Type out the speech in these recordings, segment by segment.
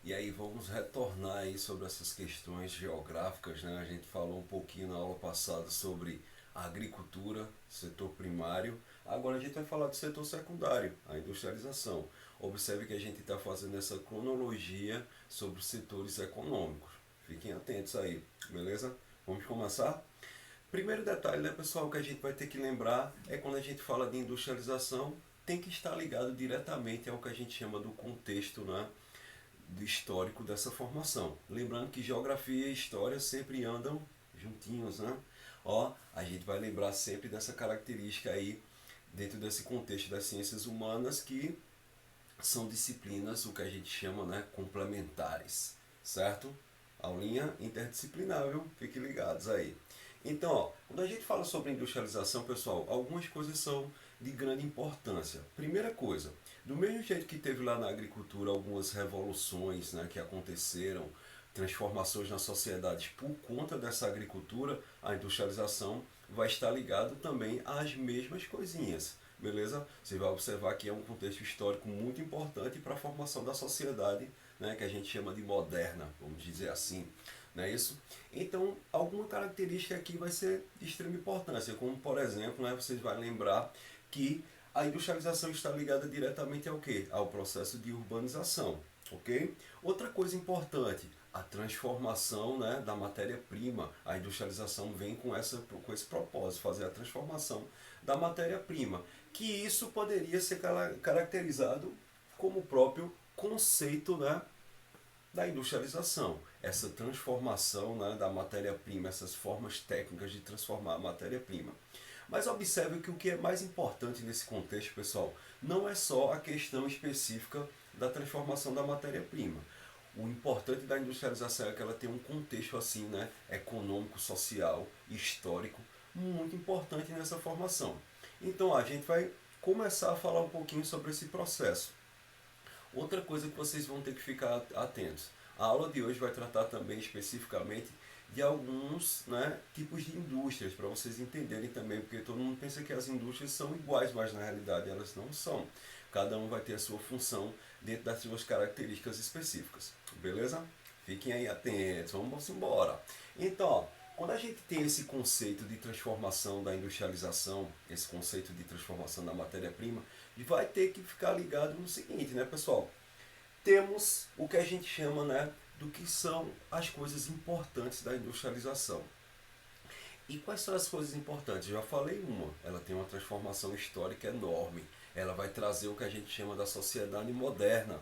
E aí vamos retornar aí sobre essas questões geográficas, né? A gente falou um pouquinho na aula passada sobre a agricultura, setor primário. Agora a gente vai falar do setor secundário, a industrialização. Observe que a gente está fazendo essa cronologia sobre os setores econômicos. Fiquem atentos aí, beleza? Vamos começar? Primeiro detalhe, né, pessoal, que a gente vai ter que lembrar é quando a gente fala de industrialização, tem que estar ligado diretamente ao que a gente chama do contexto, né, do histórico dessa formação. Lembrando que geografia e história sempre andam juntinhos, né? Ó, a gente vai lembrar sempre dessa característica aí dentro desse contexto das ciências humanas que são disciplinas o que a gente chama, né, complementares, certo? Aulinha interdisciplinável, fiquem ligados aí. Então, ó, quando a gente fala sobre industrialização, pessoal, algumas coisas são de grande importância. Primeira coisa, do mesmo jeito que teve lá na agricultura algumas revoluções, né, que aconteceram, transformações na sociedade por conta dessa agricultura, a industrialização vai estar ligado também às mesmas coisinhas, beleza? Você vai observar que é um contexto histórico muito importante para a formação da sociedade, né, que a gente chama de moderna, vamos dizer assim, não é isso? Então, alguma característica aqui vai ser de extrema importância, como por exemplo, né, vocês vão lembrar que a industrialização está ligada diretamente ao quê? Ao processo de urbanização, ok? Outra coisa importante, a transformação, né, da matéria-prima. A industrialização vem com esse propósito, fazer a transformação da matéria-prima, que isso poderia ser caracterizado como o próprio conceito, né, da industrialização, essa transformação, né, da matéria-prima, essas formas técnicas de transformar a matéria-prima. Mas observe que o que é mais importante nesse contexto, pessoal, não é só a questão específica da transformação da matéria-prima. O importante da industrialização é que ela tem um contexto assim, né, econômico, social, histórico, muito importante nessa formação. Então a gente vai começar a falar um pouquinho sobre esse processo. Outra coisa que vocês vão ter que ficar atentos. A aula de hoje vai tratar também especificamente de alguns, né, tipos de indústrias, para vocês entenderem também, porque todo mundo pensa que as indústrias são iguais, mas na realidade elas não são. Cada um vai ter a sua função dentro das suas características específicas. Beleza? Fiquem aí atentos, vamos embora. Então, ó, quando a gente tem esse conceito de transformação da industrialização, esse conceito de transformação da matéria-prima, vai ter que ficar ligado no seguinte, né, pessoal? Temos o que a gente chama, né, do que são as coisas importantes da industrialização. E quais são as coisas importantes? Eu já falei uma, ela tem uma transformação histórica enorme. Ela vai trazer o que a gente chama da sociedade moderna,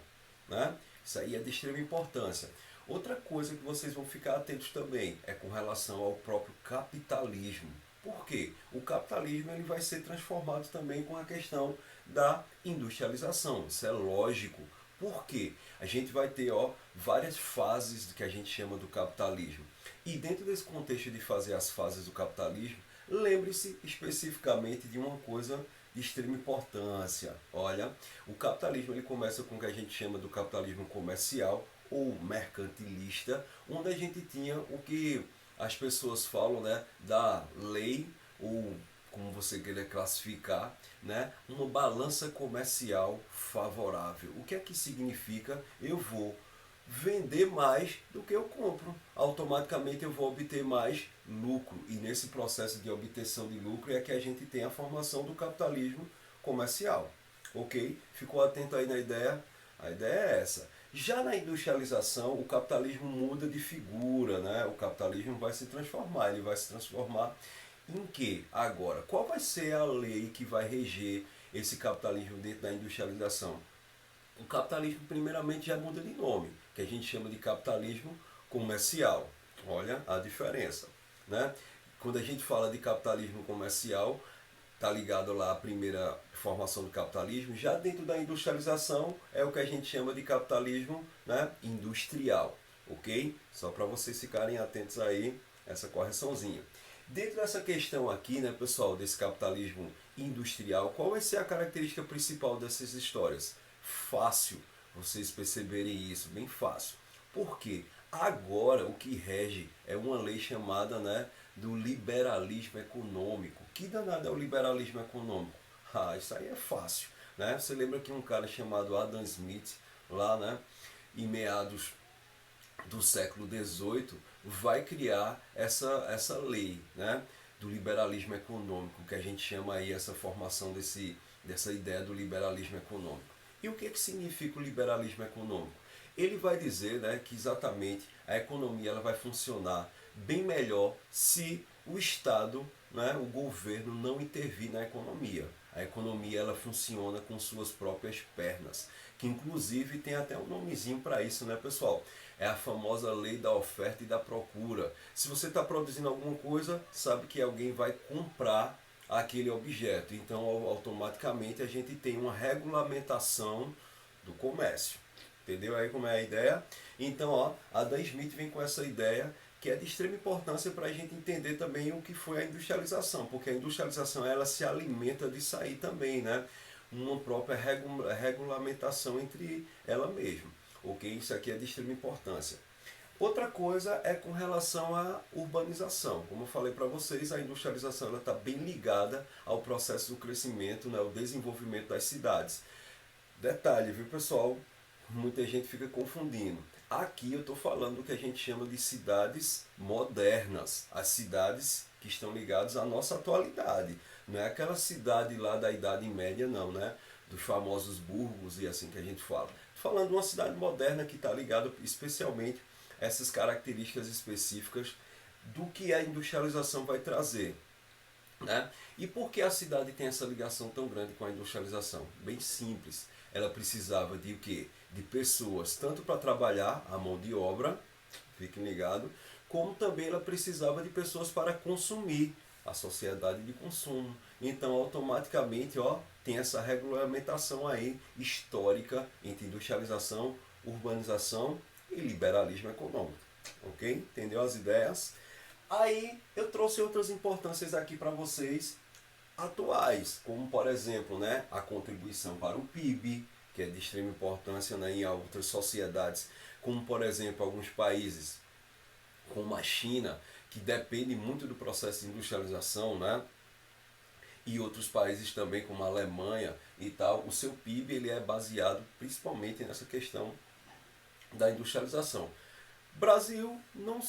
né? Isso aí é de extrema importância. Outra coisa que vocês vão ficar atentos também é com relação ao próprio capitalismo. Por quê? O capitalismo ele vai ser transformado também com a questão da industrialização. Isso é lógico. Por quê? A gente vai ter, ó, várias fases do que a gente chama do capitalismo. E dentro desse contexto de fazer as fases do capitalismo, lembre-se especificamente de uma coisa de extrema importância. Olha, o capitalismo ele começa com o que a gente chama do capitalismo comercial ou mercantilista, onde a gente tinha o que as pessoas falam, né, da lei ou como você queira classificar, né, uma balança comercial favorável. O que é que significa? Eu vou vender mais do que eu compro. Automaticamente eu vou obter mais lucro. E nesse processo de obtenção de lucro é que a gente tem a formação do capitalismo comercial. Ok? Ficou atento aí na ideia? A ideia é essa. Já na industrialização, o capitalismo muda de figura, né? O capitalismo vai se transformar, ele vai se transformar em que? Agora, qual vai ser a lei que vai reger esse capitalismo dentro da industrialização? O capitalismo, primeiramente, já muda de nome, que a gente chama de capitalismo comercial. Olha a diferença, né? Quando a gente fala de capitalismo comercial, está ligado lá à primeira formação do capitalismo. Já dentro da industrialização é o que a gente chama de capitalismo, né, industrial, ok? Só para vocês ficarem atentos aí essa correçãozinha. Dentro dessa questão aqui, né, pessoal, desse capitalismo industrial, qual vai ser a característica principal dessas histórias? Fácil vocês perceberem isso, bem fácil. Por quê? Agora o que rege é uma lei chamada, né, do liberalismo econômico. Que danado é o liberalismo econômico? Ah, isso aí é fácil, né? Você lembra que um cara chamado Adam Smith, lá, né, em meados do século XVIII, vai criar essa lei, né, do liberalismo econômico, que a gente chama aí essa formação dessa ideia do liberalismo econômico. E o que significa o liberalismo econômico? Ele vai dizer, né, que exatamente a economia ela vai funcionar bem melhor se o Estado, né, o governo não intervir na economia. A economia ela funciona com suas próprias pernas, que inclusive tem até um nomezinho para isso, né, pessoal? É a famosa lei da oferta e da procura. Se você está produzindo alguma coisa, sabe que alguém vai comprar aquele objeto. Então, automaticamente, a gente tem uma regulamentação do comércio. Entendeu aí como é a ideia? Então, ó, a Dan Smith vem com essa ideia que é de extrema importância para a gente entender também o que foi a industrialização, porque a industrialização ela se alimenta disso aí também, né? Uma própria regulamentação entre ela mesma. Ok? Isso aqui é de extrema importância. Outra coisa é com relação à urbanização. Como eu falei para vocês, a industrialização está bem ligada ao processo do crescimento, né, ao desenvolvimento das cidades. Detalhe, viu pessoal? Muita gente fica confundindo. Aqui eu estou falando do que a gente chama de cidades modernas, as cidades que estão ligadas à nossa atualidade. Não é aquela cidade lá da Idade Média, não, né? Dos famosos burgos e assim que a gente fala. Falando de uma cidade moderna que está ligada especialmente a essas características específicas do que a industrialização vai trazer. Né? E por que a cidade tem essa ligação tão grande com a industrialização? Bem simples. Ela precisava de o quê? De pessoas, tanto para trabalhar a mão de obra, fiquem ligados, como também ela precisava de pessoas para consumir, a sociedade de consumo. Então, automaticamente, ó, tem essa regulamentação aí histórica entre industrialização, urbanização e liberalismo econômico. Ok? Entendeu as ideias? Aí eu trouxe outras importâncias aqui para vocês atuais, como por exemplo, né, a contribuição para o PIB, que é de extrema importância, né, em outras sociedades, como por exemplo alguns países como a China, que depende muito do processo de industrialização, né, e outros países também como a Alemanha e tal, o seu PIB ele é baseado principalmente nessa questão da industrialização. Brasil, não,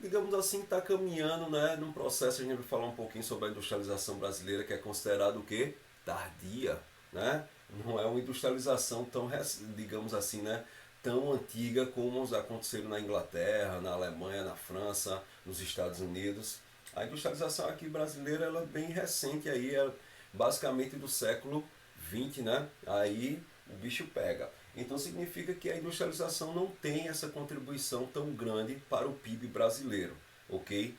digamos assim, está caminhando, né, num processo, a gente vai falar um pouquinho sobre a industrialização brasileira, que é considerado o quê? Tardia, né? Não é uma industrialização tão, digamos assim, né, tão antiga como os aconteceram na Inglaterra, na Alemanha, na França, nos Estados Unidos. A industrialização aqui brasileira ela é bem recente, aí é basicamente do século XX, né? Aí o bicho pega. Então significa que a industrialização não tem essa contribuição tão grande para o PIB brasileiro, ok?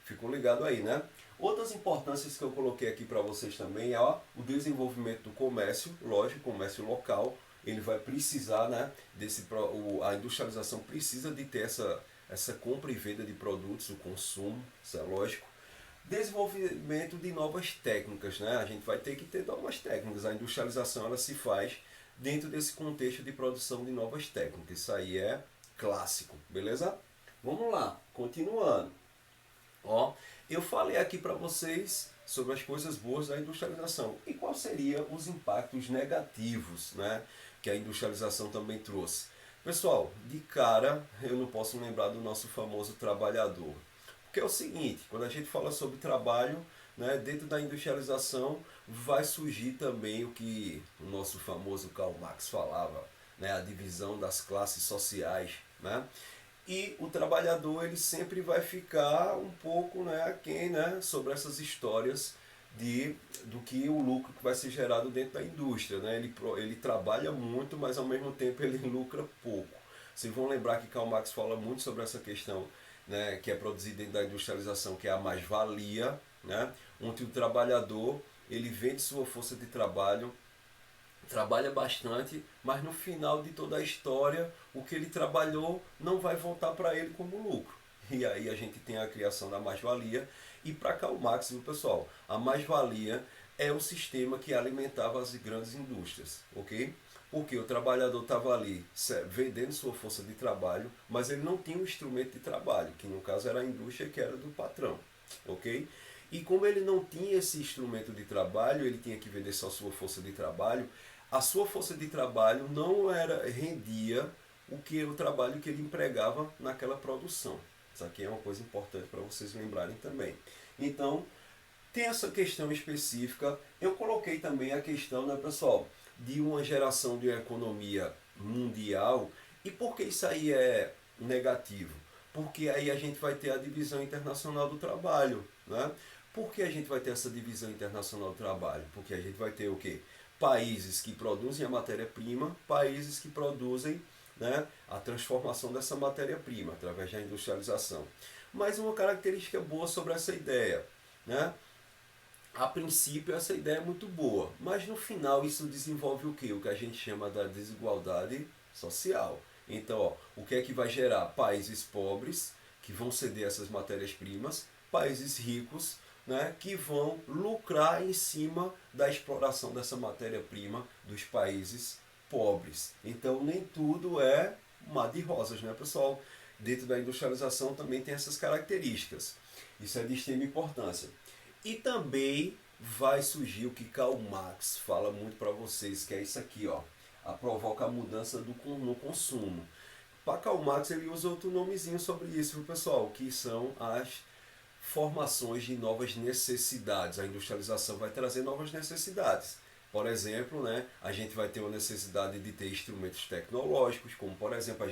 Ficou ligado aí, né? Outras importâncias que eu coloquei aqui para vocês também é ó, o desenvolvimento do comércio, lógico, comércio local, ele vai precisar, né, a industrialização precisa de ter essa compra e venda de produtos, o consumo, isso é lógico. Desenvolvimento de novas técnicas, né? A gente vai ter que ter novas técnicas, a industrialização ela se faz dentro desse contexto de produção de novas técnicas. Isso aí é clássico, beleza? Vamos lá, continuando. Ó, eu falei aqui para vocês sobre as coisas boas da industrialização e quais seriam os impactos negativos, né, que a industrialização também trouxe. Pessoal, de cara eu não posso lembrar do nosso famoso trabalhador. Porque é o seguinte, quando a gente fala sobre trabalho, né, dentro da industrialização vai surgir também o que o nosso famoso Karl Marx falava, né, a divisão das classes sociais, né? E o trabalhador ele sempre vai ficar um pouco, né, aquém, né, sobre essas histórias do que o lucro que vai ser gerado dentro da indústria, né? Ele trabalha muito, mas ao mesmo tempo ele lucra pouco. Vocês vão lembrar que Karl Marx fala muito sobre essa questão, né, que é produzida dentro da industrialização, que é a mais-valia, né, onde o trabalhador ele vende sua força de trabalho, trabalha bastante, mas no final de toda a história, o que ele trabalhou não vai voltar para ele como lucro. E aí a gente tem a criação da mais-valia. E para cá o Marx, viu, pessoal? A mais-valia é o sistema que alimentava as grandes indústrias, ok? Porque o trabalhador estava ali vendendo sua força de trabalho, mas ele não tinha um instrumento de trabalho, que no caso era a indústria que era do patrão, ok? E como ele não tinha esse instrumento de trabalho, ele tinha que vender só sua força de trabalho, a sua força de trabalho não rendia o trabalho que ele empregava naquela produção. Isso aqui é uma coisa importante para vocês lembrarem também. Então, tem essa questão específica. Eu coloquei também a questão, né, pessoal, de uma geração de uma economia mundial. E por que isso aí é negativo? Porque aí a gente vai ter a divisão internacional do trabalho, né? Por que a gente vai ter essa divisão internacional do trabalho? Porque a gente vai ter o quê? Países que produzem a matéria-prima, países que produzem, né, a transformação dessa matéria-prima através da industrialização. Mas uma característica boa sobre essa ideia, né? A princípio essa ideia é muito boa, mas no final isso desenvolve o que? O que a gente chama da desigualdade social. Então, ó, o que é que vai gerar? Países pobres que vão ceder essas matérias-primas, países ricos, né, que vão lucrar em cima da exploração dessa matéria-prima dos países pobres. Então nem tudo é mar de rosas, né, pessoal? Dentro da industrialização também tem essas características. Isso é de extrema importância. E também vai surgir o que Karl Marx fala muito para vocês, que é isso aqui, ó, provoca a mudança no consumo. Para Karl Marx ele usa outro nomezinho sobre isso, viu, pessoal, que são as formações de novas necessidades. A industrialização vai trazer novas necessidades. Por exemplo, né, a gente vai ter uma necessidade de ter instrumentos tecnológicos, como por exemplo,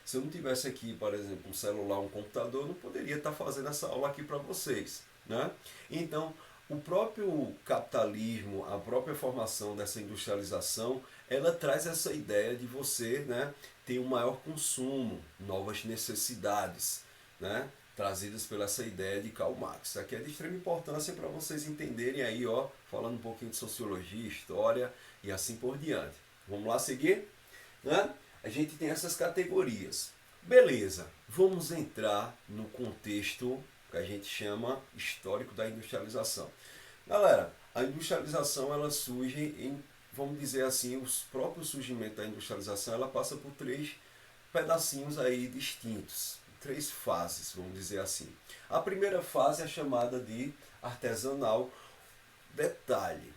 se eu não tivesse aqui, por exemplo, um celular, um computador, eu não poderia estar fazendo essa aula aqui para vocês, né? Então, o próprio capitalismo, a própria formação dessa industrialização, ela traz essa ideia de você, né, ter um maior consumo, novas necessidades, né, trazidas pela essa ideia de Karl Marx. Isso aqui é de extrema importância para vocês entenderem aí, ó, falando um pouquinho de sociologia, história e assim por diante. Vamos lá seguir? Né? A gente tem essas categorias. Beleza, vamos entrar no contexto que a gente chama histórico da industrialização. Galera, a industrialização ela surge em, vamos dizer assim, o próprio surgimento da industrialização ela passa por 3 pedacinhos aí distintos, 3 fases, vamos dizer assim. A primeira fase é chamada de artesanal. Detalhe,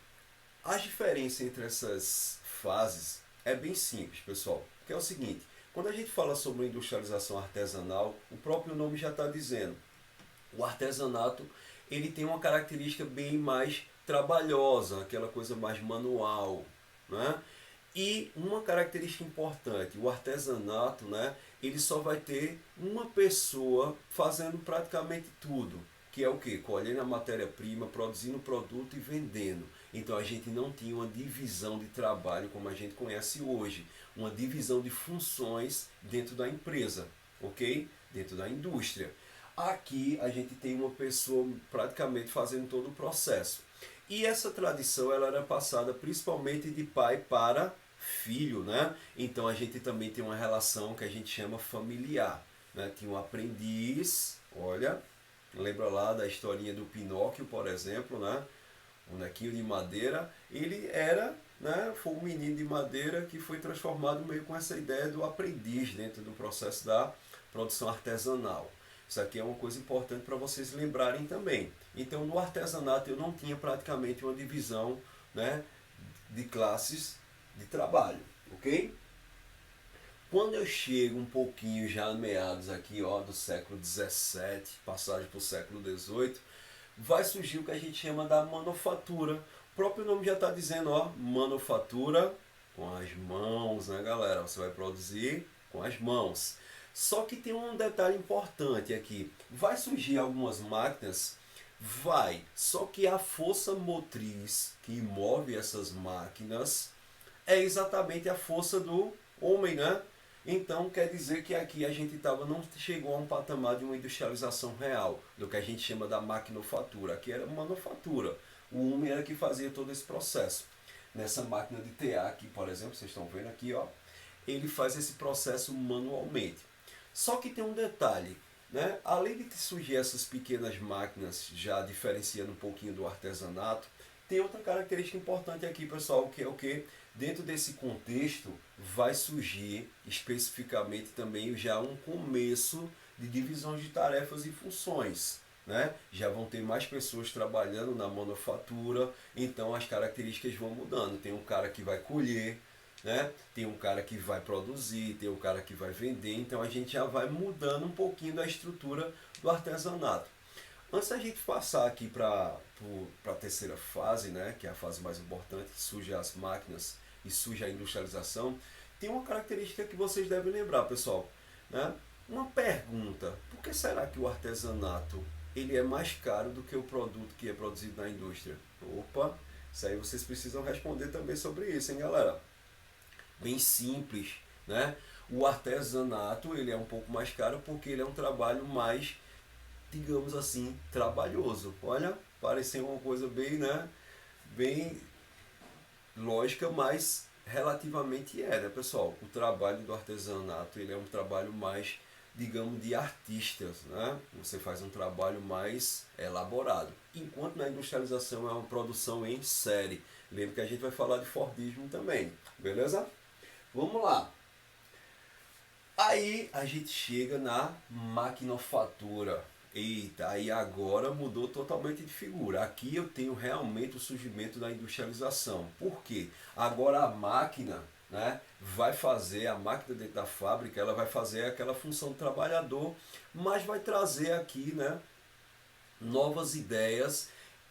a diferença entre essas fases é bem simples, pessoal, que é o seguinte: quando a gente fala sobre industrialização artesanal, o próprio nome já está dizendo. O artesanato ele tem uma característica bem mais trabalhosa, aquela coisa mais manual, né? E uma característica importante, o artesanato, né, ele só vai ter uma pessoa fazendo praticamente tudo, que é o quê? Colhendo a matéria-prima, produzindo o produto e vendendo. Então a gente não tinha uma divisão de trabalho como a gente conhece hoje, uma divisão de funções dentro da empresa, ok? Dentro da indústria. Aqui a gente tem uma pessoa praticamente fazendo todo o processo. E essa tradição ela era passada principalmente de pai para filho, né? Então a gente também tem uma relação que a gente chama familiar, né? Tinha um aprendiz, olha, lembra lá da historinha do Pinóquio, por exemplo, né? Um bonequinho de madeira, ele era, né? Foi um menino de madeira que foi transformado meio com essa ideia do aprendiz dentro do processo da produção artesanal. Isso aqui é uma coisa importante para vocês lembrarem também. Então, no artesanato eu não tinha praticamente uma divisão, né, de classes de trabalho, ok? Quando eu chego um pouquinho já meados aqui, ó, do século XVII, passagem para o século XVIII, vai surgir o que a gente chama da manufatura. O próprio nome já está dizendo, ó, manufatura com as mãos, né, galera? Você vai produzir com as mãos. Só que tem um detalhe importante aqui. Vai surgir algumas máquinas? Vai. Só que a força motriz que move essas máquinas é exatamente a força do homem, né? Então quer dizer que aqui a gente não chegou a um patamar de uma industrialização real, do que a gente chama da maquinofatura. Aqui era manufatura. O homem era que fazia todo esse processo. Nessa máquina de tear aqui, por exemplo, vocês estão vendo aqui, ó, ele faz esse processo manualmente. Só que tem um detalhe, né? Além de surgir essas pequenas máquinas, já diferenciando um pouquinho do artesanato, tem outra característica importante aqui, pessoal, que é o que? Dentro desse contexto vai surgir especificamente também já um começo de divisões de tarefas e funções, né? Já vão ter mais pessoas trabalhando na manufatura, então as características vão mudando. Tem um cara que vai colher, né? Tem um cara que vai produzir, tem um cara que vai vender, então a gente já vai mudando um pouquinho da estrutura do artesanato. Antes da gente passar aqui para a terceira fase, né, que é a fase mais importante, que surge as máquinas e surge a industrialização, tem uma característica que vocês devem lembrar, pessoal, né? Uma pergunta: por que será que o artesanato ele é mais caro do que o produto que é produzido na indústria? Opa, isso aí vocês precisam responder também sobre isso, hein, galera? Bem simples, né? O artesanato ele é um pouco mais caro porque ele é um trabalho mais, digamos assim, trabalhoso. Olha, pareceu uma coisa bem, né? Bem lógica, mas relativamente é, né, pessoal? O trabalho do artesanato ele é um trabalho mais, digamos, de artistas, né? Você faz um trabalho mais elaborado. Enquanto na industrialização é uma produção em série. Lembra que a gente vai falar de Fordismo também, beleza? Vamos lá. Aí a gente chega na maquinofatura. Eita, aí agora mudou totalmente de figura. Aqui eu tenho realmente o surgimento da industrialização. Por quê? Agora a máquina, né, vai fazer, a máquina dentro da fábrica, ela vai fazer aquela função do trabalhador, mas vai trazer aqui, né, novas ideias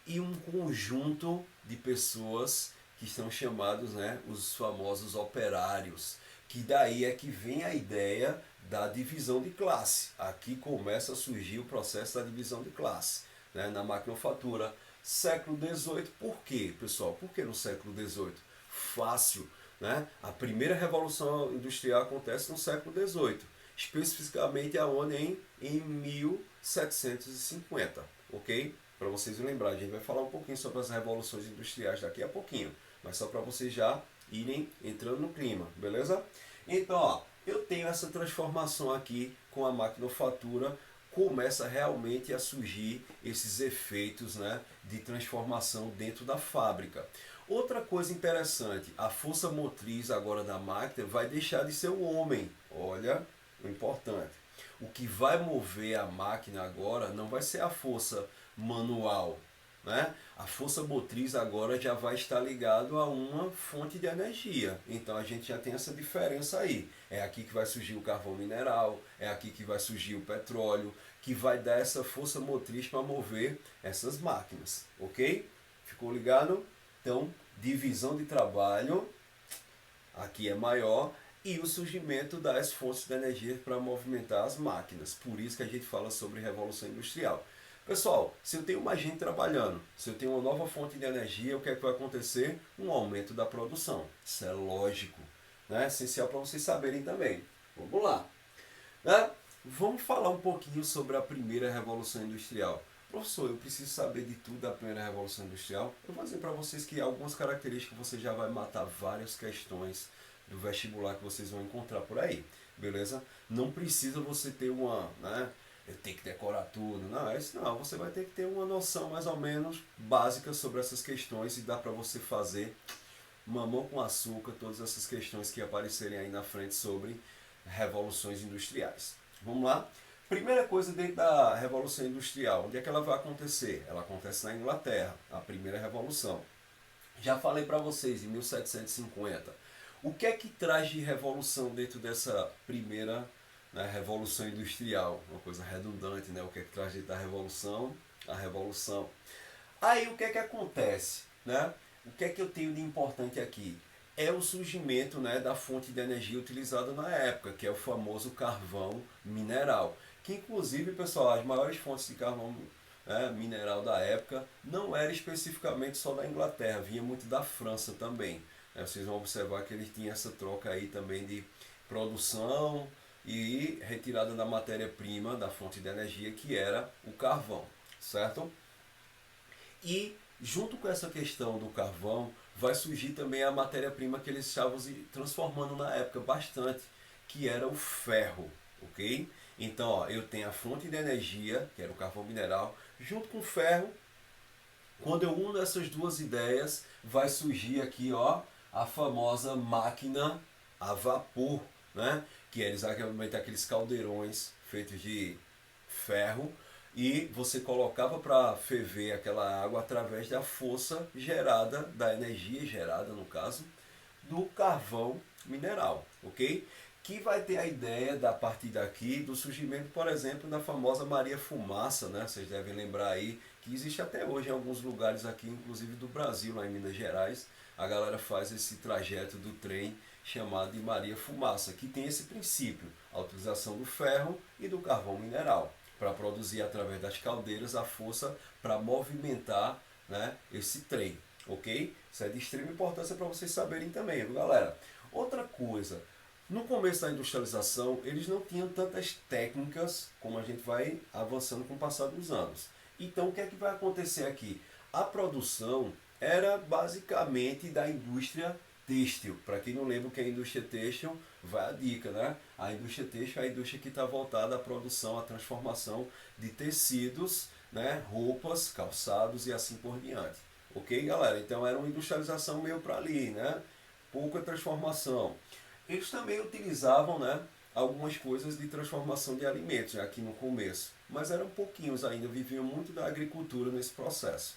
e um conjunto de pessoas que são chamados, né, os famosos operários, que daí é que vem a ideia da divisão de classe. Aqui começa a surgir o processo da divisão de classe, né, na maquinofatura. Século XVIII, por quê, pessoal? Por que no século XVIII? Fácil, né? A primeira revolução industrial acontece no século XVIII, especificamente aonde em 1750, ok? Para vocês lembrarem, a gente vai falar um pouquinho sobre as revoluções industriais daqui a pouquinho, mas só para vocês já irem entrando no clima, beleza? Então, ó, eu tenho essa transformação aqui com a maquinofatura, começa realmente a surgir esses efeitos, né, de transformação dentro da fábrica. Outra coisa interessante, a força motriz agora da máquina vai deixar de ser o homem. Olha, o importante. O que vai mover a máquina agora não vai ser a força manual, né? A força motriz agora já vai estar ligado a uma fonte de energia. Então a gente já tem essa diferença aí. É aqui que vai surgir o carvão mineral, é aqui que vai surgir o petróleo, que vai dar essa força motriz para mover essas máquinas, ok? Ficou ligado? Então, divisão de trabalho aqui é maior e o surgimento das fontes de energia para movimentar as máquinas. Por isso que a gente fala sobre revolução industrial. Pessoal, se eu tenho mais gente trabalhando, se eu tenho uma nova fonte de energia, o que é que vai acontecer? Um aumento da produção. Isso é lógico, né? Essencial para vocês saberem também. Vamos lá, né? Vamos falar um pouquinho sobre a primeira revolução industrial. Professor, eu preciso saber de tudo da primeira revolução industrial. Eu vou dizer para vocês que algumas características você já vai matar várias questões do vestibular que vocês vão encontrar por aí, beleza? Não precisa você ter uma, né? Eu tenho que decorar tudo. Não, é isso não. Você vai ter que ter uma noção mais ou menos básica sobre essas questões e dá para você fazer mamão com açúcar, todas essas questões que aparecerem aí na frente sobre revoluções industriais. Vamos lá? Primeira coisa dentro da Revolução Industrial, onde é que ela vai acontecer? Ela acontece na Inglaterra, a primeira revolução. Já falei para vocês, em 1750. O que é que traz de revolução dentro dessa primeira, né, revolução industrial? Uma coisa redundante, né? O que é que traz dentro da revolução? A revolução. Aí o que é que acontece, né? O que é que eu tenho de importante aqui? É o surgimento, né, da fonte de energia utilizada na época, que é o famoso carvão mineral. Que inclusive, pessoal, as maiores fontes de carvão, né, mineral da época não era especificamente só da Inglaterra, vinha muito da França também. Vocês vão observar que eles tinham essa troca aí também de produção e retirada da matéria-prima da fonte de energia, que era o carvão, certo? E junto com essa questão do carvão, vai surgir também a matéria-prima que eles estavam se transformando na época bastante, que era o ferro, ok? Então, ó, eu tenho a fonte de energia, que era o carvão mineral, junto com o ferro. Quando eu uno essas duas ideias, vai surgir aqui, ó, a famosa máquina a vapor, né? Que é exatamente aqueles caldeirões feitos de ferro e você colocava para ferver aquela água através da força gerada, da energia gerada no caso, do carvão mineral, ok? Que vai ter a ideia, da partir daqui, do surgimento, por exemplo, da famosa Maria Fumaça, né? Vocês devem lembrar aí, que existe até hoje em alguns lugares aqui, inclusive do Brasil, lá em Minas Gerais, a galera faz esse trajeto do trem chamado de Maria Fumaça, que tem esse princípio, a utilização do ferro e do carvão mineral, para produzir através das caldeiras a força para movimentar, né, esse trem, ok? Isso é de extrema importância para vocês saberem também, viu, galera? Outra coisa, no começo da industrialização, eles não tinham tantas técnicas como a gente vai avançando com o passar dos anos. Então, o que é que vai acontecer aqui? A produção era basicamente da indústria têxtil. Para quem não lembra o que é a indústria têxtil, vai a dica, né? A indústria têxtil é a indústria que está voltada à produção, à transformação de tecidos, né? Roupas, calçados e assim por diante. Ok, galera? Então era uma industrialização meio para ali, né? Pouca transformação. Eles também utilizavam, né, algumas coisas de transformação de alimentos aqui no começo, mas eram pouquinhos ainda, viviam muito da agricultura nesse processo,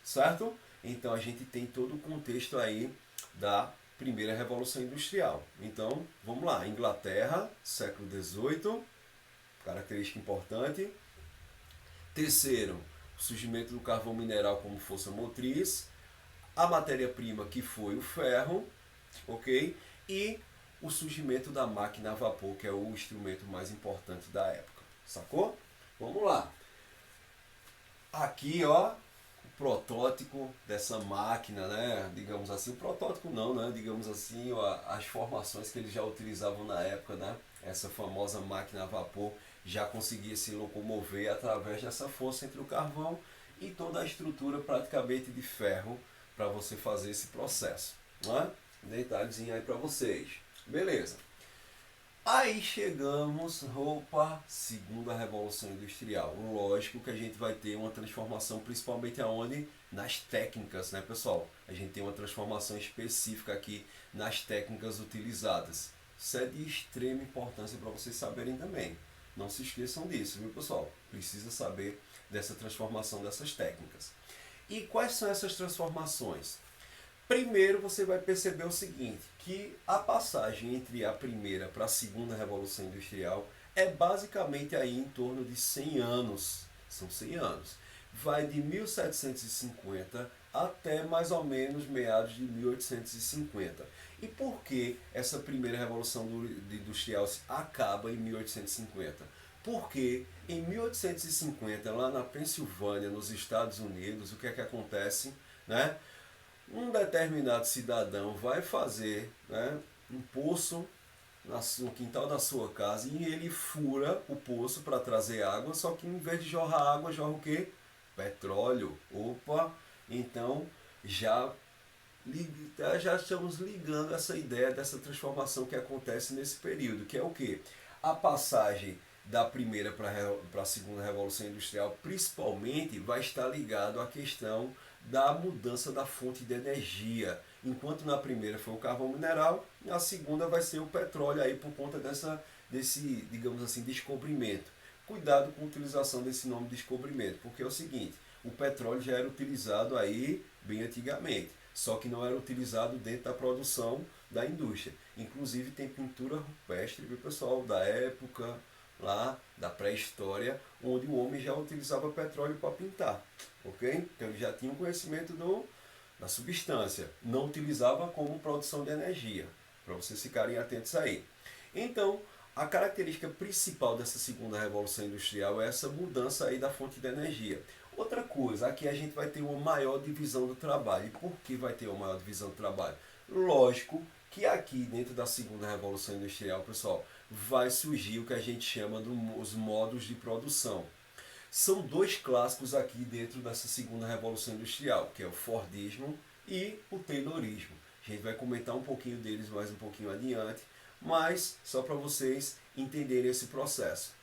certo? Então a gente tem todo o contexto aí da primeira revolução industrial. Então vamos lá, Inglaterra, século XVIII, característica importante. Terceiro, o surgimento do carvão mineral como força motriz, a matéria-prima que foi o ferro, ok? E o surgimento da máquina a vapor, que é o instrumento mais importante da época. Sacou? Vamos lá. Aqui, ó, o protótipo dessa máquina, né? Digamos assim, o protótipo não, né? Digamos assim, ó, as formações que eles já utilizavam na época, né? Essa famosa máquina a vapor já conseguia se locomover através dessa força entre o carvão e toda a estrutura praticamente de ferro para você fazer esse processo, né? Detalhezinho aí para vocês. Beleza. Aí chegamos, segunda revolução industrial. Lógico que a gente vai ter uma transformação, principalmente aonde? Nas técnicas, né, pessoal? A gente tem uma transformação específica aqui nas técnicas utilizadas. Isso é de extrema importância para vocês saberem também. Não se esqueçam disso, viu, pessoal? Precisa saber dessa transformação dessas técnicas. E quais são essas transformações? Primeiro você vai perceber o seguinte, que a passagem entre a primeira para a segunda revolução industrial é basicamente aí em torno de 100 anos. São 100 anos. Vai de 1750 até mais ou menos meados de 1850. E por que essa primeira revolução industrial acaba em 1850? Porque em 1850, lá na Pensilvânia, nos Estados Unidos, o que é que acontece, né? Um determinado cidadão vai fazer, né, um poço no quintal da sua casa e ele fura o poço para trazer água, só que em vez de jorrar água, jorra o quê? Petróleo. Opa! Então já estamos ligando essa ideia dessa transformação que acontece nesse período, que é o quê? A passagem da primeira para a segunda revolução industrial, principalmente, vai estar ligado à questão da mudança da fonte de energia. Enquanto na primeira foi o carvão mineral, na segunda vai ser o petróleo aí por conta desse, digamos assim, descobrimento. Cuidado com a utilização desse nome descobrimento, porque é o seguinte, o petróleo já era utilizado aí bem antigamente, só que não era utilizado dentro da produção da indústria. Inclusive tem pintura rupestre, viu, pessoal, da época lá da pré-história, onde o homem já utilizava petróleo para pintar, ok? Então ele já tinha um conhecimento da substância, não utilizava como produção de energia, para vocês ficarem atentos aí. Então, a característica principal dessa segunda revolução industrial é essa mudança aí da fonte de energia. Outra coisa, aqui a gente vai ter uma maior divisão do trabalho. E por que vai ter uma maior divisão do trabalho? Lógico que aqui dentro da segunda revolução industrial, pessoal, vai surgir o que a gente chama dos modos de produção. São dois clássicos aqui dentro dessa segunda revolução industrial, que é o Fordismo e o Taylorismo. A gente vai comentar um pouquinho deles mais um pouquinho adiante, mas só para vocês entenderem esse processo.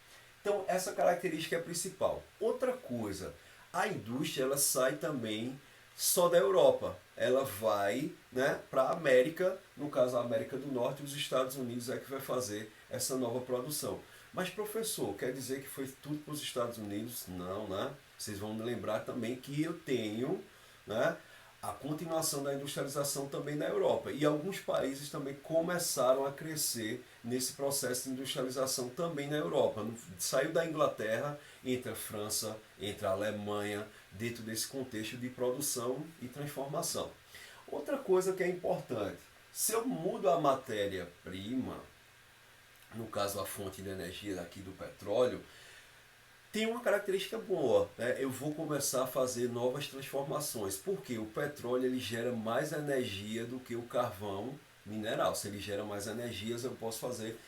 Então, essa característica é a principal. Outra coisa, a indústria ela sai também só da Europa. Ela vai, né, para a América, no caso a América do Norte, e os Estados Unidos é que vai fazer essa nova produção. Mas professor, quer dizer que foi tudo para os Estados Unidos? Não, né? Vocês vão lembrar também que eu tenho, né, a continuação da industrialização também na Europa. E alguns países também começaram a crescer nesse processo de industrialização também na Europa. Saiu da Inglaterra, entra a França, entra a Alemanha, dentro desse contexto de produção e transformação. Outra coisa que é importante, se eu mudo a matéria-prima, no caso a fonte de energia aqui do petróleo, tem uma característica boa, né? Eu vou começar a fazer novas transformações, porque o petróleo ele gera mais energia do que o carvão mineral. Se ele gera mais energias, eu posso fazer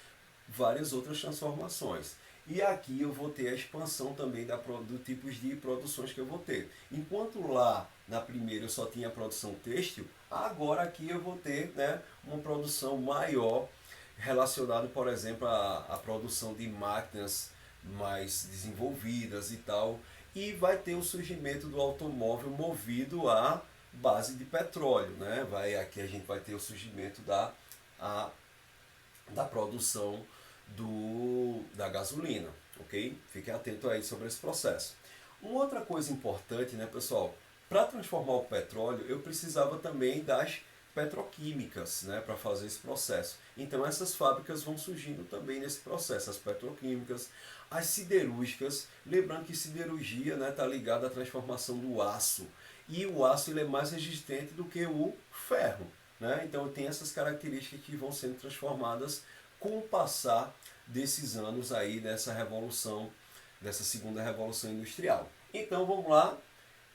várias outras transformações. E aqui eu vou ter a expansão também do tipos de produções que eu vou ter. Enquanto lá na primeira eu só tinha produção têxtil, agora aqui eu vou ter, né, uma produção maior relacionada, por exemplo, à produção de máquinas mais desenvolvidas e tal, e vai ter o surgimento do automóvel movido à base de petróleo, né? Aqui a gente vai ter o surgimento da produção da gasolina, ok? Fiquem atentos aí sobre esse processo. Uma outra coisa importante, né, pessoal? Para transformar o petróleo, eu precisava também das petroquímicas, né, para fazer esse processo. Então essas fábricas vão surgindo também nesse processo, as petroquímicas, as siderúrgicas, lembrando que siderurgia está ligada à transformação do aço, e o aço ele é mais resistente do que o ferro, né? Então tem essas características que vão sendo transformadas com o passar desses anos aí dessa revolução, dessa segunda revolução industrial. Então vamos lá,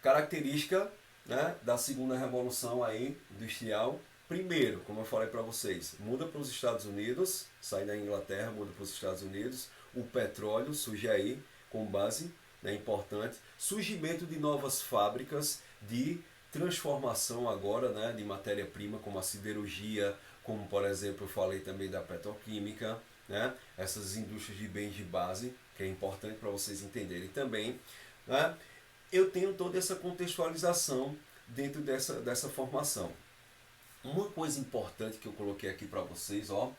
característica, né, da segunda revolução aí industrial. Primeiro, como eu falei para vocês, muda para os Estados Unidos, sai da Inglaterra, muda para os Estados Unidos, o petróleo surge aí com base, né, importante, surgimento de novas fábricas de transformação agora, né, de matéria-prima, como a siderurgia, como por exemplo eu falei também da petroquímica, né, essas indústrias de bens de base, que é importante para vocês entenderem também, né. Eu tenho toda essa contextualização dentro dessa formação. Uma coisa importante que eu coloquei aqui para vocês, ó,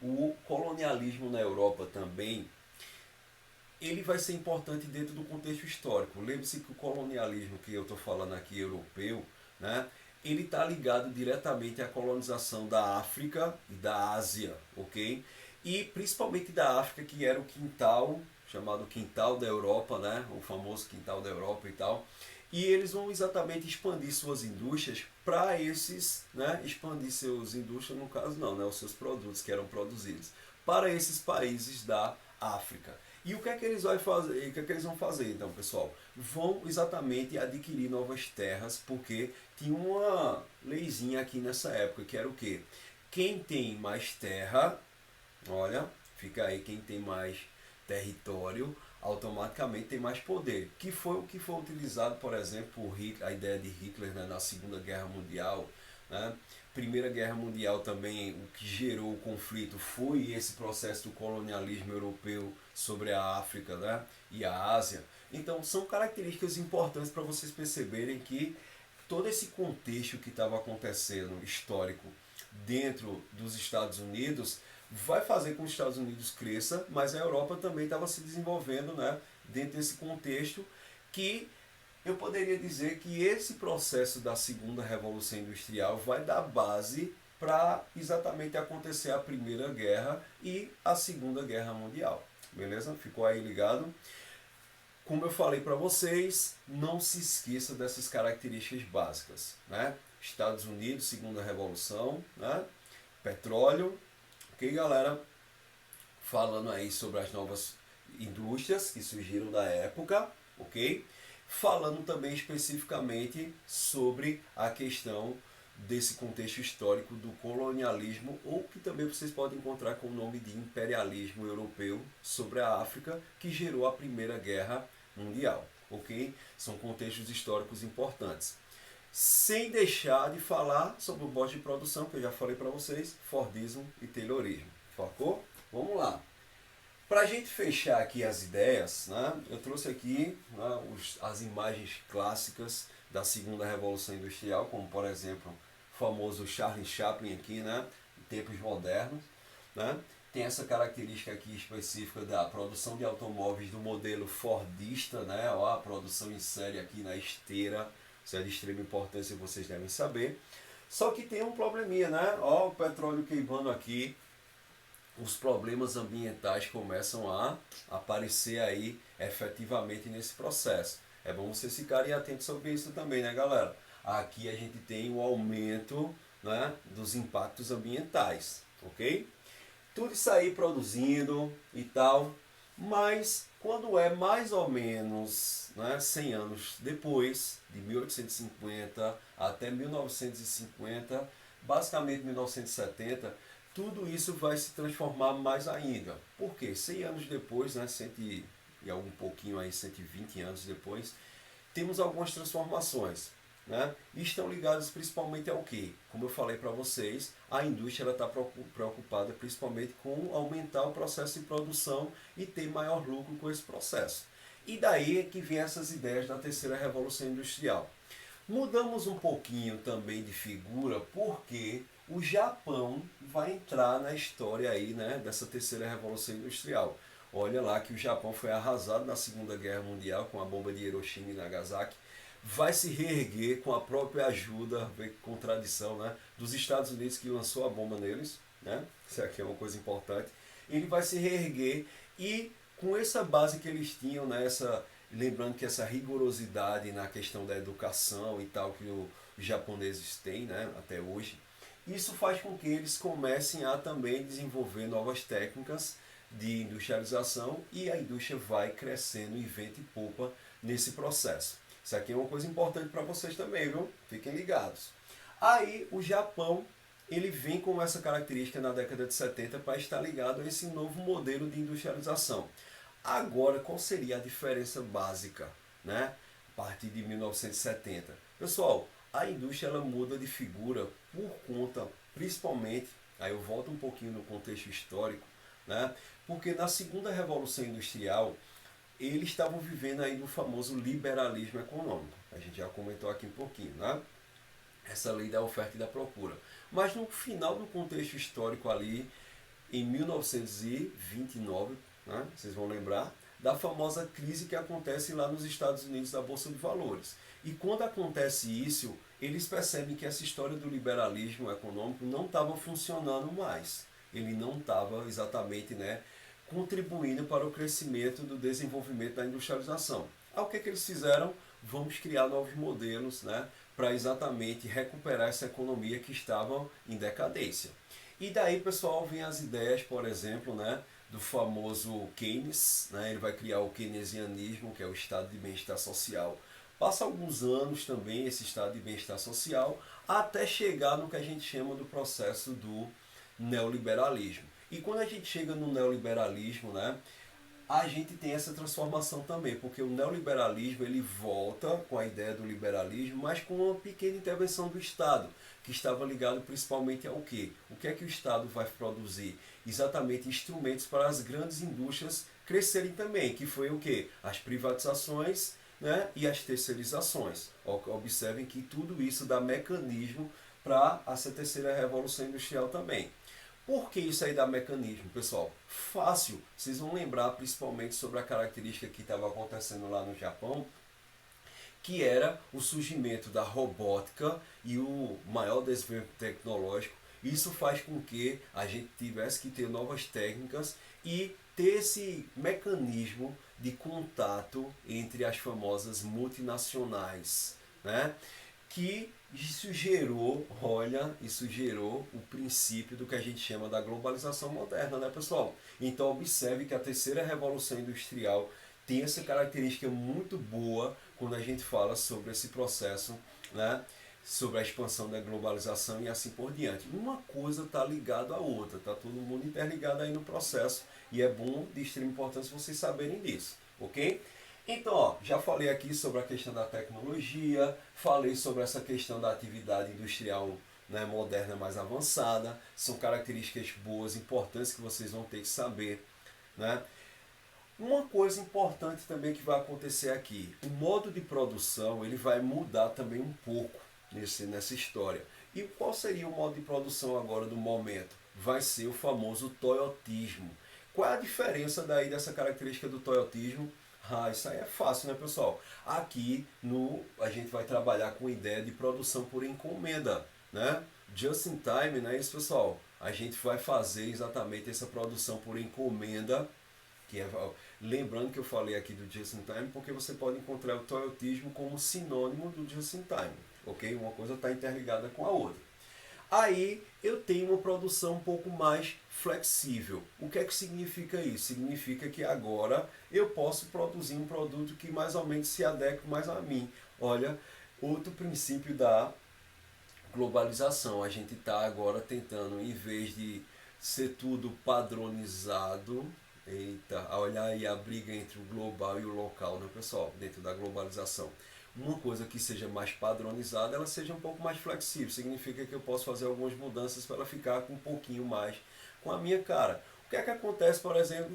o colonialismo na Europa também, ele vai ser importante dentro do contexto histórico. Lembre-se que o colonialismo que eu estou falando aqui, europeu, né, ele está ligado diretamente à colonização da África e da Ásia, ok? E principalmente da África, que era o quintal, chamado quintal da Europa, né, o famoso quintal da Europa e tal. E eles vão exatamente expandir suas indústrias para esses, né, expandir suas indústrias, no caso não, né, os seus produtos que eram produzidos, para esses países da África. E o que é que eles vão fazer? O que é que eles vão fazer, então, pessoal? Vão exatamente adquirir novas terras, porque tinha uma leizinha aqui nessa época, que era o quê? Quem tem mais terra, olha, fica aí, quem tem mais território, automaticamente tem mais poder. Que foi o que foi utilizado, por exemplo, por Hitler, a ideia de Hitler, né, na Segunda Guerra Mundial, né? Primeira Guerra Mundial também, o que gerou o conflito foi esse processo do colonialismo europeu sobre a África, né, e a Ásia. Então são características importantes para vocês perceberem que todo esse contexto que estava acontecendo histórico dentro dos Estados Unidos vai fazer com que os Estados Unidos cresça, mas a Europa também estava se desenvolvendo, né, dentro desse contexto, que eu poderia dizer que esse processo da segunda revolução industrial vai dar base para exatamente acontecer a Primeira Guerra e a Segunda Guerra Mundial. Beleza? Ficou aí ligado? Como eu falei para vocês, não se esqueça dessas características básicas, né? Estados Unidos, segunda revolução, né? Petróleo, ok, galera? Falando aí sobre as novas indústrias que surgiram da época, ok? Falando também especificamente sobre a questão desse contexto histórico do colonialismo, ou que também vocês podem encontrar com o nome de imperialismo europeu sobre a África, que gerou a Primeira Guerra Mundial, ok? São contextos históricos importantes. Sem deixar de falar sobre o modo de produção, que eu já falei para vocês, Fordismo e Taylorismo. Sacou? Vamos lá. Para a gente fechar aqui as ideias, né, eu trouxe aqui, né, as imagens clássicas da segunda revolução industrial, como por exemplo o famoso Charlie Chaplin aqui, né, em tempos modernos, né. Tem essa característica aqui específica da produção de automóveis do modelo Fordista, né, ó, a produção em série aqui na esteira, isso é de extrema importância, vocês devem saber. Só que tem um probleminha, né? Ó, o petróleo queimando aqui, os problemas ambientais começam a aparecer aí efetivamente nesse processo. É bom vocês ficarem atentos sobre isso também, né, galera? Aqui a gente tem o aumento, né, dos impactos ambientais, ok? Tudo isso aí produzindo e tal, mas quando é mais ou menos, né, 100 anos depois, de 1850 até 1950, basicamente 1970, tudo isso vai se transformar mais ainda. Por quê? 100 anos depois, né, 100 e algum pouquinho aí, 120 anos depois, temos algumas transformações, né? E estão ligadas principalmente ao que? Como eu falei para vocês, a indústria está preocupada principalmente com aumentar o processo de produção e ter maior lucro com esse processo. E daí é que vem essas ideias da terceira revolução industrial. Mudamos um pouquinho também de figura porque o Japão vai entrar na história aí, né, dessa terceira revolução industrial. Olha lá que o Japão foi arrasado na Segunda Guerra Mundial com a bomba de Hiroshima e Nagasaki. Vai se reerguer com a própria ajuda, vê que contradição, né, dos Estados Unidos que lançou a bomba neles, né? Isso aqui é uma coisa importante. Ele vai se reerguer e com essa base que eles tinham, né, lembrando que essa rigorosidade na questão da educação e tal que os japoneses têm, né, até hoje, isso faz com que eles comecem a também desenvolver novas técnicas de industrialização e a indústria vai crescendo em vento e popa nesse processo. Isso aqui é uma coisa importante para vocês também, viu? Fiquem ligados. Aí o Japão, ele vem com essa característica na década de 70 para estar ligado a esse novo modelo de industrialização. Agora, qual seria a diferença básica, né? A partir de 1970? Pessoal, a indústria ela muda de figura por conta, principalmente, aí eu volto um pouquinho no contexto histórico, né? Porque na segunda revolução industrial, eles estavam vivendo aí do famoso liberalismo econômico. A gente já comentou aqui um pouquinho, né? Essa lei da oferta e da procura. Mas no final do contexto histórico ali, em 1929, né, vocês vão lembrar, da famosa crise que acontece lá nos Estados Unidos da Bolsa de Valores. E quando acontece isso, eles percebem que essa história do liberalismo econômico não estava funcionando mais. Ele não estava exatamente, né, contribuindo para o crescimento do desenvolvimento da industrialização. Aí o que eles fizeram? Vamos criar novos modelos, né, para exatamente recuperar essa economia que estava em decadência. E daí, pessoal, vem as ideias, por exemplo, né, do famoso Keynes, né, ele vai criar o keynesianismo, que é o estado de bem-estar social. Passa alguns anos também esse estado de bem-estar social, até chegar no que a gente chama do processo do neoliberalismo. E quando a gente chega no neoliberalismo, né, a gente tem essa transformação também, porque o neoliberalismo ele volta com a ideia do liberalismo, mas com uma pequena intervenção do Estado, que estava ligado principalmente ao quê? O que é que o Estado vai produzir? Exatamente instrumentos para as grandes indústrias crescerem também, que foi o quê? As privatizações, né, e as terceirizações. Observem que tudo isso dá mecanismo para essa terceira revolução industrial também. Por que isso aí dá mecanismo, pessoal? Fácil. Vocês vão lembrar principalmente sobre a característica que estava acontecendo lá no Japão, que era o surgimento da robótica e o maior desenvolvimento tecnológico. Isso faz com que a gente tivesse que ter novas técnicas e ter esse mecanismo de contato entre as famosas multinacionais, né? Que isso gerou, olha, isso gerou o princípio do que a gente chama da globalização moderna, né, pessoal? Então observe que a terceira revolução industrial tem essa característica muito boa quando a gente fala sobre esse processo, né, sobre a expansão da globalização e assim por diante. Uma coisa está ligada à outra, está todo mundo interligado aí no processo e é bom, de extrema importância, vocês saberem disso, ok? Então, ó, já falei aqui sobre a questão da tecnologia, falei sobre essa questão da atividade industrial, né, moderna mais avançada, são características boas, importantes que vocês vão ter que saber, né? Uma coisa importante também que vai acontecer aqui, o modo de produção ele vai mudar também um pouco nessa história. E qual seria o modo de produção agora do momento? Vai ser o famoso toyotismo. Qual é a diferença daí dessa característica do toyotismo? Ah, isso aí é fácil, né, pessoal? Aqui no a gente vai trabalhar com a ideia de produção por encomenda, né? Just in time, né, isso, pessoal? A gente vai fazer exatamente essa produção por encomenda, que é, lembrando que eu falei aqui do just in time, porque você pode encontrar o toyotismo como sinônimo do just in time, ok? Uma coisa está interligada com a outra. Aí eu tenho uma produção um pouco mais flexível. O que é que significa isso? Significa que agora eu posso produzir um produto que mais ou menos se adeque mais a mim. Olha, outro princípio da globalização. A gente está agora tentando, em vez de ser tudo padronizado, eita, olha aí a briga entre o global e o local, né, pessoal? Dentro da globalização. Uma coisa que seja mais padronizada, ela seja um pouco mais flexível. Significa que eu posso fazer algumas mudanças para ela ficar com um pouquinho mais com a minha cara. O que é que acontece, por exemplo,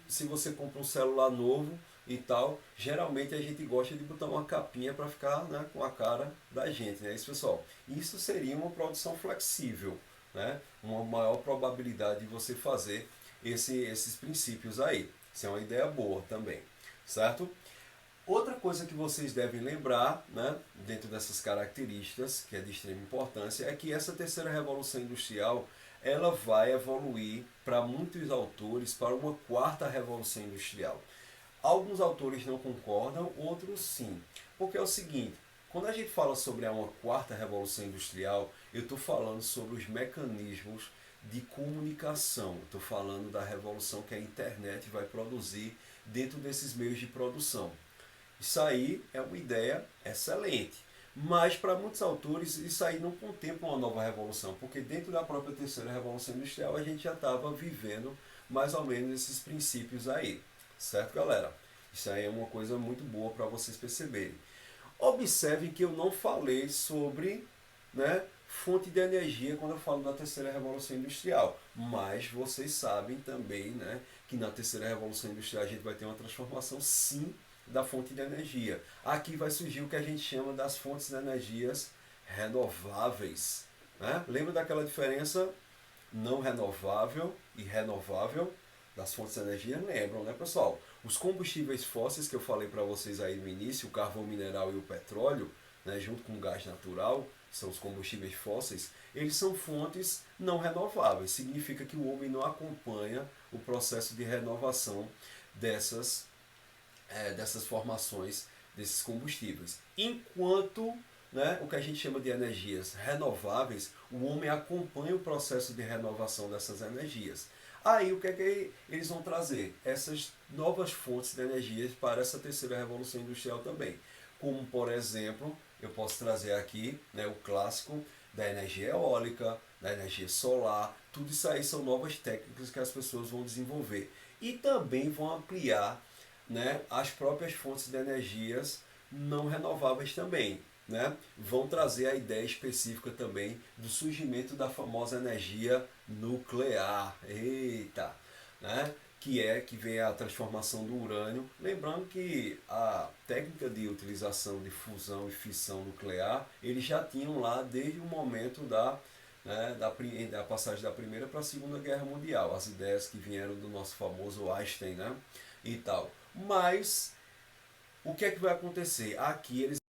se você compra um celular novo e tal, geralmente a gente gosta de botar uma capinha para ficar, né, com a cara da gente, né? Isso, pessoal. Isso seria uma produção flexível, né? Uma maior probabilidade de você fazer esses princípios aí. Isso é uma ideia boa também, certo? Outra coisa que vocês devem lembrar, né, dentro dessas características, que é de extrema importância, é que essa terceira revolução industrial ela vai evoluir para muitos autores para uma quarta revolução industrial. Alguns autores não concordam, outros sim. Porque é o seguinte, quando a gente fala sobre uma quarta revolução industrial, eu estou falando sobre os mecanismos de comunicação. Estou falando da revolução que a internet vai produzir dentro desses meios de produção. Isso aí é uma ideia excelente. Mas para muitos autores isso aí não contempla uma nova revolução, porque dentro da própria terceira revolução industrial a gente já estava vivendo mais ou menos esses princípios aí. Certo, galera? Isso aí é uma coisa muito boa para vocês perceberem. Observem que eu não falei sobre, né, fonte de energia quando eu falo da terceira revolução industrial, mas vocês sabem também, né, que na terceira revolução industrial a gente vai ter uma transformação sim da fonte de energia. Aqui vai surgir o que a gente chama das fontes de energias renováveis. Né? Lembra daquela diferença não renovável e renovável das fontes de energia? Lembram, né, pessoal? Os combustíveis fósseis que eu falei para vocês aí no início, o carvão mineral e o petróleo, né, junto com o gás natural, são os combustíveis fósseis, eles são fontes não renováveis. Significa que o homem não acompanha o processo de renovação dessas formações desses combustíveis. Enquanto, né, o que a gente chama de energias renováveis, o homem acompanha o processo de renovação dessas energias. Aí o que é que eles vão trazer? Essas novas fontes de energias para essa terceira revolução industrial também. Como, por exemplo, eu posso trazer aqui, né, o clássico da energia eólica, da energia solar, tudo isso aí são novas técnicas que as pessoas vão desenvolver. E também vão ampliar, né, as próprias fontes de energias não renováveis também. Né, vão trazer a ideia específica também do surgimento da famosa energia nuclear. Eita! Né, que vem a transformação do urânio. Lembrando que a técnica de utilização de fusão e fissão nuclear, eles já tinham lá desde o momento da passagem da Primeira para a Segunda Guerra Mundial. As ideias que vieram do nosso famoso Einstein, né, e tal. Mas o que é que vai acontecer? Aqui eles